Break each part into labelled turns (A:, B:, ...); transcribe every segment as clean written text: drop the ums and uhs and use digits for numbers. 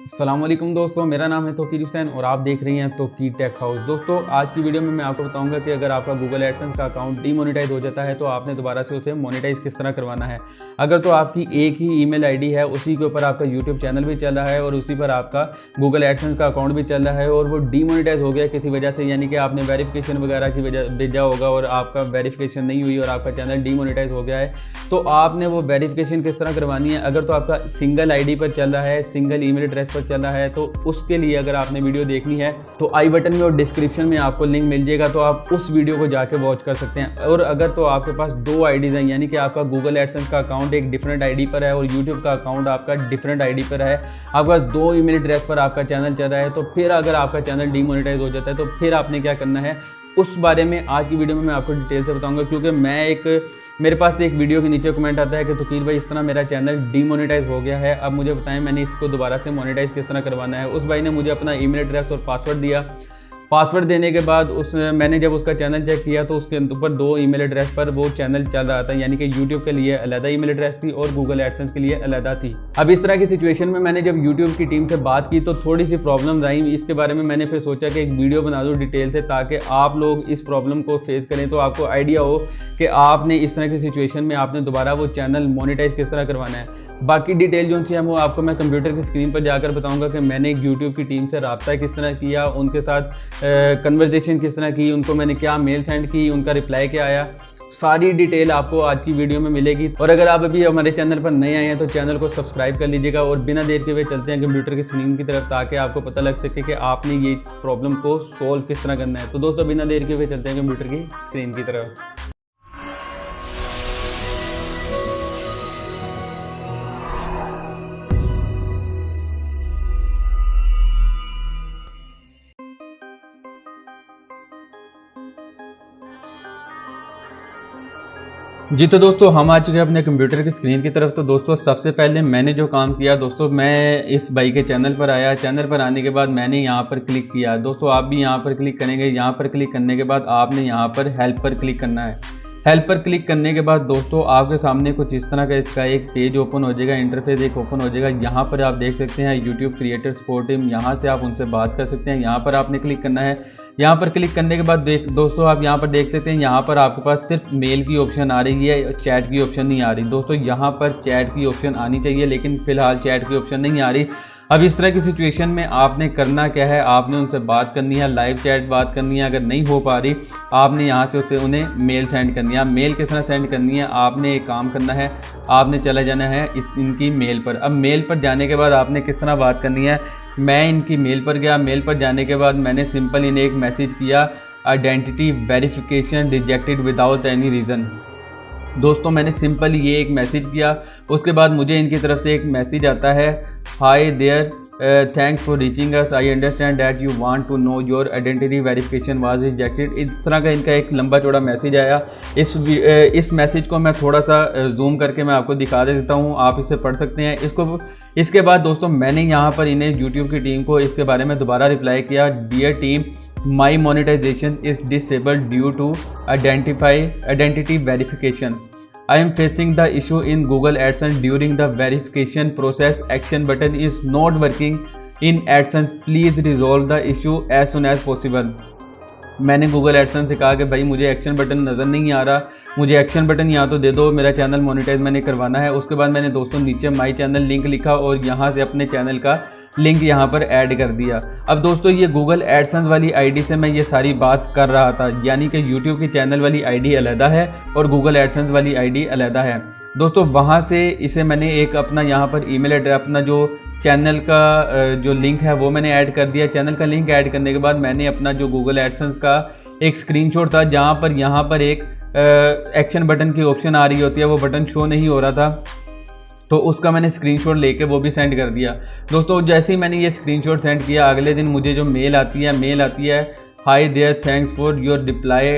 A: अस्सलामुअलैकुम दोस्तों, मेरा नाम है तोकीर हुसैन और आप देख रही हैं तोकीर टेक हाउस। दोस्तों, आज की वीडियो में मैं आपको बताऊंगा कि अगर आपका गूगल एडसेंस का अकाउंट डीमोनेटाइज हो जाता है तो आपने दोबारा से उसे मोनेटाइज किस तरह करवाना है। अगर तो आपकी एक ही ईमेल आईडी है, उसी के ऊपर आपका यूट्यूब चैनल भी चल रहा है और उसी पर आपका गूगल एडसेंस का अकाउंट भी चल रहा है और वो डीमोनेटाइज हो गया किसी वजह से, यानी कि आपने वेरिफिकेशन वगैरह की वजह भेजा होगा और आपका वेरिफिकेशन नहीं हुई और आपका चैनल डीमोनेटाइज हो गया है, तो आपने वो वेरिफिकेशन किस तरह करवानी है। अगर तो आपका सिंगल आईडी पर चल रहा है, सिंगल ईमेल एड्रेस पर चल रहा है, तो उसके लिए अगर आपने वीडियो देखनी है तो आई बटन में और डिस्क्रिप्शन में आपको लिंक मिल जाएगा, तो आप उस वीडियो को जाके वॉच कर सकते हैं। और अगर तो आपके पास दो आईडीज़ हैं, यानी कि आपका गूगल एडसेंस का अकाउंट एक डिफरेंट आईडी पर है और यूट्यूब का अकाउंट आपका डिफरेंट आईडी पर है, आपके पास दो ईमेल एड्रेस पर आपका चैनल चल रहा है, तो फिर अगर आपका चैनल डीमोनेटाइज हो जाता है तो फिर आपने क्या करना है, उस बारे में आज की वीडियो में मैं आपको डिटेल से बताऊंगा। क्योंकि मेरे पास एक वीडियो के नीचे कमेंट आता है कि तोकीर भाई, इस तरह मेरा चैनल डीमोनेटाइज हो गया है, अब मुझे बताएं मैंने इसको दोबारा से मोनेटाइज किस तरह करवाना है। उस भाई ने मुझे अपना ईमेल एड्रेस और पासवर्ड दिया। पासवर्ड देने के बाद मैंने जब उसका चैनल चेक किया तो उसके ऊपर दो ईमेल एड्रेस पर वो चैनल चल रहा था, यानी कि यूट्यूब के लिए अलग ईमेल एड्रेस थी और गूगल एडसेंस के लिए अलग थी। अब इस तरह की सिचुएशन में मैंने जब यूट्यूब की टीम से बात की तो थोड़ी सी प्रॉब्लम आई। इसके बारे में मैंने फिर सोचा कि एक वीडियो बना दूँ डिटेल से, ताकि आप लोग इस प्रॉब्लम को फेस करें, तो आपको आइडिया हो कि आपने इस तरह की सिचुएशन में आपने दोबारा वो चैनल मोनेटाइज किस तरह करवाना है। बाकी डिटेल जो है वो आपको मैं कंप्यूटर की स्क्रीन पर जाकर बताऊंगा कि मैंने यूट्यूब की टीम से रब्ता किस तरह किया, उनके साथ कन्वर्सेशन किस तरह की, उनको मैंने क्या मेल सेंड की, उनका रिप्लाई क्या आया। सारी डिटेल आपको आज की वीडियो में मिलेगी। और अगर आप अभी हमारे चैनल पर नए आए हैं तो चैनल को सब्सक्राइब कर लीजिएगा और बिना देर के हुए चलते हैं कंप्यूटर की स्क्रीन की तरफ, ताकि आपको पता लग सके कि आपने ये प्रॉब्लम को सोल्व किस तरह करना है। तो दोस्तों, बिना देर के हुए चलते हैं कंप्यूटर की स्क्रीन की तरफ। जी तो दोस्तों, हम आ चुके हैं अपने कंप्यूटर की स्क्रीन की तरफ। तो दोस्तों, सबसे पहले मैंने जो काम किया दोस्तों, मैं इस भाई के चैनल पर आया। चैनल पर आने के बाद मैंने यहाँ पर क्लिक किया। दोस्तों, आप भी यहाँ पर क्लिक करेंगे। यहाँ पर क्लिक करने के बाद आपने यहाँ पर हेल्प पर क्लिक करना है। हेल्प पर क्लिक करने के बाद दोस्तों, आपके सामने कुछ इस तरह का इसका एक पेज ओपन हो जाएगा, इंटरफेस एक ओपन हो जाएगा। यहाँ पर आप देख सकते हैं यूट्यूब क्रिएटर सपोर्ट टीम, यहाँ से आप उनसे बात कर सकते हैं। यहाँ पर आपने क्लिक करना है। यहाँ पर क्लिक करने के बाद दोस्तों, आप यहाँ पर देख सकते हैं, यहाँ पर आपके पास सिर्फ मेल की ऑप्शन आ रही है, चैट की ऑप्शन नहीं आ रही। दोस्तों, यहाँ पर चैट की ऑप्शन आनी चाहिए, लेकिन फिलहाल चैट की ऑप्शन नहीं आ रही। अब इस तरह की सिचुएशन में आपने करना क्या है, आपने उनसे बात करनी है, लाइव चैट बात करनी है। अगर नहीं हो पा रही, आपने यहाँ से उन्हें मेल सेंड करनी है। मेल किस तरह सेंड करनी है, आपने एक काम करना है, आपने चला जाना है इनकी मेल पर। अब मेल पर जाने के बाद आपने किस तरह बात करनी है, मैं इनकी मेल पर गया। मेल पर जाने के बाद मैंने सिंपल इन्हें एक मैसेज किया, identity verification rejected without any reason. दोस्तों, मैंने सिंपल ये एक मैसेज किया। उसके बाद मुझे इनकी तरफ से एक मैसेज आता है, hi there, thanks for reaching us, I understand that you want to know your identity verification was rejected. इस तरह का इनका एक लंबा चौड़ा मैसेज आया। इस मैसेज को मैं थोड़ा सा जूम करके मैं आपको दिखा देता हूँ, आप इसे पढ़ सकते हैं। इसके बाद दोस्तों, मैंने यहाँ पर इन्हें यूट्यूब की टीम को इसके बारे में दोबारा रिप्लाई किया, dear team, my monetization is disabled due to identity verification. I am facing the issue in Google AdSense during the verification process. Action button is not working in AdSense. Please resolve the issue as soon as possible. मैंने Google AdSense से कहा कि भाई मुझे action button नज़र नहीं आ रहा, मुझे एक्शन बटन यहाँ तो दे दो, मेरा चैनल मोनेटाइज मैंने करवाना है। उसके बाद मैंने दोस्तों नीचे माई चैनल लिंक लिखा और यहाँ से अपने चैनल का लिंक यहाँ पर ऐड कर दिया। अब दोस्तों, ये गूगल एडसेंस वाली आईडी से मैं ये सारी बात कर रहा था, यानी कि यूट्यूब की चैनल वाली आईडी अलहदा है और गूगल एडसेंस वाली आईडी अलहदा है। दोस्तों, वहाँ से इसे मैंने एक अपना यहाँ पर ईमेल एड्रेस, अपना जो चैनल का जो लिंक है वो मैंने ऐड कर दिया। चैनल का लिंक ऐड करने के बाद मैंने अपना जो गूगल एडसेंस का एक स्क्रीनशॉट था, जहाँ पर यहाँ पर एक एक्शन बटन की ऑप्शन आ रही होती है, वो बटन शो नहीं हो रहा था, तो उसका मैंने स्क्रीनशॉट लेके वो भी सेंड कर दिया। दोस्तों, जैसे ही मैंने ये स्क्रीनशॉट सेंड किया, अगले दिन मुझे जो मेल आती है hi there, thanks for your reply.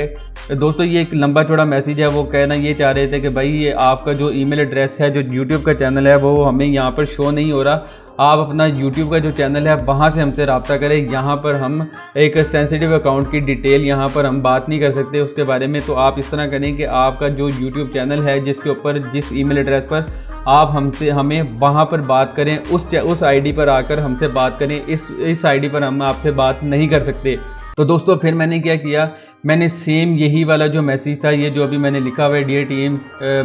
A: दोस्तों, ये एक लंबा चौड़ा मैसेज है। वो कहना ये चाह रहे थे कि भाई ये आपका जो ईमेल एड्रेस है, जो यूट्यूब का चैनल है, वो हमें यहाँ पर शो नहीं हो रहा, आप अपना यूट्यूब का जो चैनल है वहाँ से हमसे रब्ता करें। यहाँ पर हम एक सेंसिटिव अकाउंट की डिटेल यहाँ पर हम बात नहीं कर सकते उसके बारे में। तो आप इस तरह करें कि आपका जो यूट्यूब चैनल है, जिसके ऊपर जिस ईमेल एड्रेस पर आप हमें वहाँ पर बात करें, उस आईडी पर आकर हमसे बात करें, इस आईडी पर हम आपसे बात नहीं कर सकते। तो दोस्तों फिर मैंने क्या किया, मैंने सेम यही वाला जो मैसेज था, ये जो अभी मैंने लिखा हुआ है dear team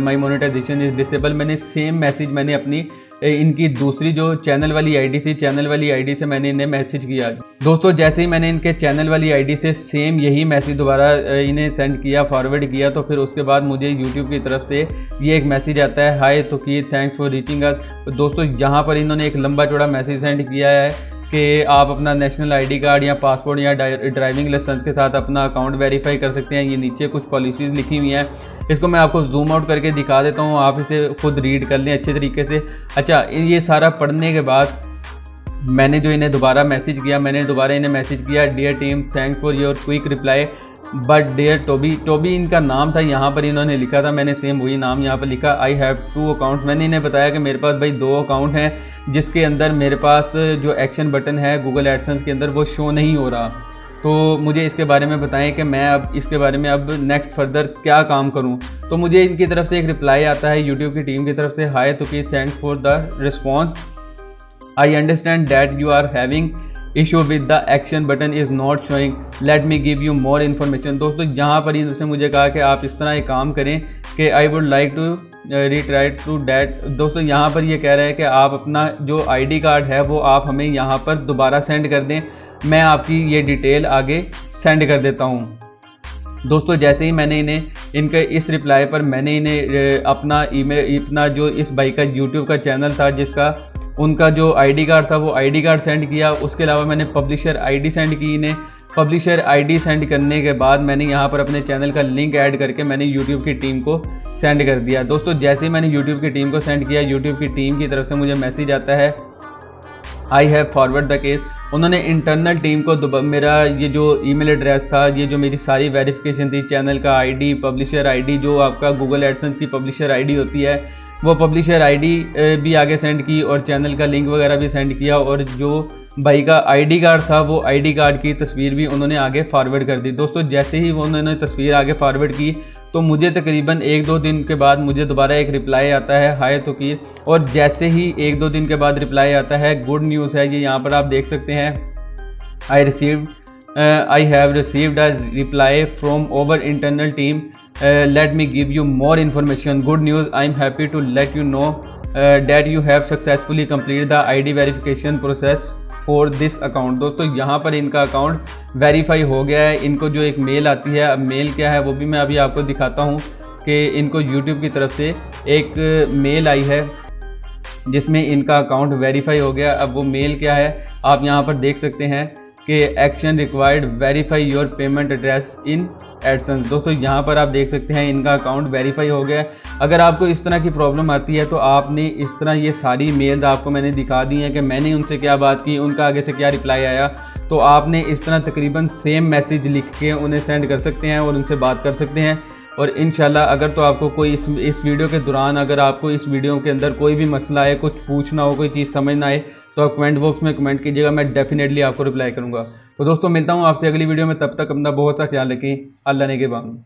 A: my monetization is disable, मैंने सेम मैसेज मैंने अपनी इनकी दूसरी जो चैनल वाली आईडी थी, चैनल वाली आईडी से मैंने इन्हें मैसेज किया। दोस्तों जैसे ही मैंने इनके चैनल वाली आईडी से सेम यही मैसेज दोबारा इन्हें सेंड किया, फॉरवर्ड किया, तो फिर उसके बाद मुझे यूट्यूब की तरफ से ये एक मैसेज आता है, हाय तौकीर थैंक्स फॉर रीचिंग अस। दोस्तों यहाँ पर इन्होंने एक लंबा चौड़ा मैसेज सेंड किया है कि आप अपना नेशनल आईडी कार्ड या पासपोर्ट या ड्राइविंग लाइसेंस के साथ अपना अकाउंट वेरीफाई कर सकते हैं। ये नीचे कुछ पॉलिसीज़ लिखी हुई हैं, इसको मैं आपको जूम आउट करके दिखा देता हूँ, आप इसे खुद रीड कर लें अच्छे तरीके से। अच्छा, ये सारा पढ़ने के बाद मैंने जो इन्हें दोबारा मैसेज किया, मैंने दोबारा इन्हें मैसेज किया, dear team thanks for your quick reply but dear Toby इनका नाम था, यहाँ पर इन्होंने लिखा था, मैंने सेम वही नाम यहाँ पर लिखा, आई हैव 2 अकाउंट्स। मैंने इन्हें बताया कि मेरे पास भाई 2 अकाउंट हैं, जिसके अंदर मेरे पास जो एक्शन बटन है गूगल एडसेंस के अंदर वो शो नहीं हो रहा, तो मुझे इसके बारे में बताएं कि मैं अब इसके बारे में अब नेक्स्ट फर्दर क्या काम करूं। तो मुझे इनकी तरफ से एक रिप्लाई आता है यूट्यूब की टीम की तरफ से, hi Tauqeer thanks for the response, I understand that you are having issue with the action button is not showing, let me give you more information. दोस्तों यहाँ पर ही उसने मुझे कहा कि आप इस तरह एक काम करें कि I would like to reiterate to that. दोस्तों यहाँ पर ये कह रहा है कि आप अपना जो आईडी कार्ड है वो आप हमें यहाँ पर दोबारा सेंड कर दें, मैं आपकी ये डिटेल आगे सेंड कर देता हूँ। दोस्तों जैसे ही मैंने इनके इस रिप्लाई पर मैंने इन्हें अपना ईमेल, अपना जो इस भाई का यूट्यूब का चैनल था जिसका उनका जो आईडी कार्ड था वो आईडी कार्ड सेंड किया, उसके अलावा मैंने पब्लिशर आईडी सेंड की इन्हें। पब्लिशर आईडी सेंड करने के बाद मैंने यहाँ पर अपने चैनल का लिंक ऐड करके मैंने यूट्यूब की टीम को सेंड कर दिया। दोस्तों जैसे ही मैंने यूट्यूब की टीम को सेंड किया, यूट्यूब की टीम की तरफ से मुझे मैसेज आता है, I have forward the case. उन्होंने इंटरनल टीम को मेरा ये जो ईमेल एड्रेस था, ये जो मेरी सारी वेरिफिकेशन थी, चैनल का आईडी, पब्लिशर आईडी, जो आपका गूगल एडसेंस की पब्लिशर आईडी होती है, वो पब्लिशर आईडी भी आगे सेंड की और चैनल का लिंक वगैरह भी सेंड किया, और जो भाई का आईडी कार्ड था वो आईडी कार्ड की तस्वीर भी उन्होंने आगे फॉरवर्ड कर दी। दोस्तों जैसे ही वो उन्होंने तस्वीर आगे फॉरवर्ड की तो मुझे तकरीबन 1-2 दिन के बाद मुझे दोबारा एक रिप्लाई आता है, हाय तौकीर, और जैसे ही 1-2 दिन के बाद रिप्लाई आता है, गुड न्यूज़ है, ये यहाँ पर आप देख सकते हैं, I have received a reply from over internal team, let me give you more information, good news, I am happy to let you know that you have successfully completed the ID verification process for this account। दोस्तों यहाँ पर इनका account verify हो गया है। इनको जो एक मेल आती है, अब मेल क्या है वो भी मैं अभी आपको दिखाता हूँ कि इनको YouTube की तरफ से एक मेल आई है जिसमें इनका अकाउंट वेरीफाई हो गया। अब वो मेल क्या है आप यहाँ पर देख सकते हैं कि action required verify your payment address in AdSense. दोस्तों यहाँ पर आप देख सकते हैं इनका अकाउंट वेरीफाई हो गया है। अगर आपको इस तरह की प्रॉब्लम आती है तो आपने इस तरह ये सारी मेल आपको मैंने दिखा दी हैं कि मैंने उनसे क्या बात की, उनका आगे से क्या रिप्लाई आया, तो आपने इस तरह तकरीबन सेम मैसेज लिख के उन्हें सेंड कर सकते हैं और उनसे बात कर सकते हैं। और इंशाल्लाह अगर तो आपको कोई इस वीडियो के दौरान अगर आपको इस वीडियो के अंदर कोई भी मसला है, कुछ पूछना हो, कोई चीज़ समझ ना आए तो आप कमेंट बॉक्स में कमेंट कीजिएगा, मैं डेफिनेटली आपको रिप्लाई करूँगा। तो दोस्तों मिलता हूँ आपसे अगली वीडियो में, तब तक अपना बहुत सा ख्याल रखें। अल्लाह ने के बाद।